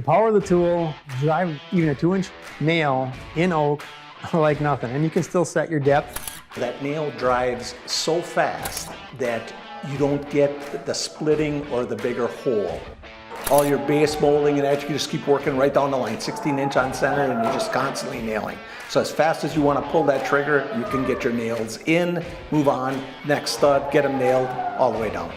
power of the tool, drive even a 2-inch nail in oak like nothing, and you can still set your depth. That nail drives so fast that you don't get the splitting or the bigger hole. All your base molding and that, you just keep working right down the line, 16-inch on center, and you're just constantly nailing. So as fast as you want to pull that trigger, you can get your nails in, move on, next stud, get them nailed all the way down.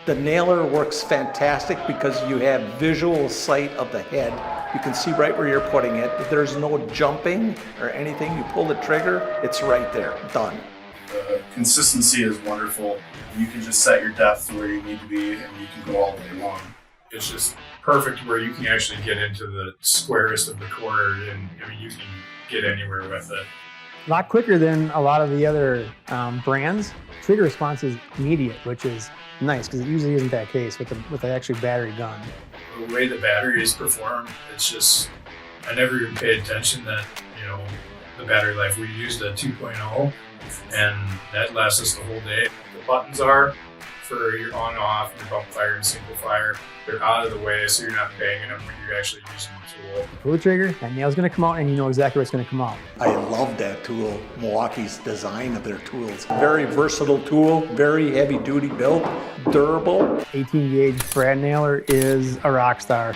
The nailer works fantastic because you have visual sight of the head. You can see right where you're putting it. There's no jumping or anything. You pull the trigger, it's right there, done. The consistency is wonderful. You can just set your depth to where you need to be and you can go all day long. It's just perfect where you can actually get into the squarest of the corner, and I mean, you can get anywhere with it. A lot quicker than a lot of the other brands. Trigger response is immediate, which is nice because it usually isn't that case with the actually battery gun. The way the batteries perform, it's just, I never even paid attention that, you know, the battery life, we used a 2.0 and that lasts us the whole day. The buttons are for your on off, your bump fire and single fire. They're out of the way so you're not banging them when you're actually using the tool. Pull the trigger, that nail's gonna come out and you know exactly what's gonna come out. I love that tool, Milwaukee's design of their tools. Very versatile tool, very heavy duty built, durable. 18 gauge brad nailer is a rock star.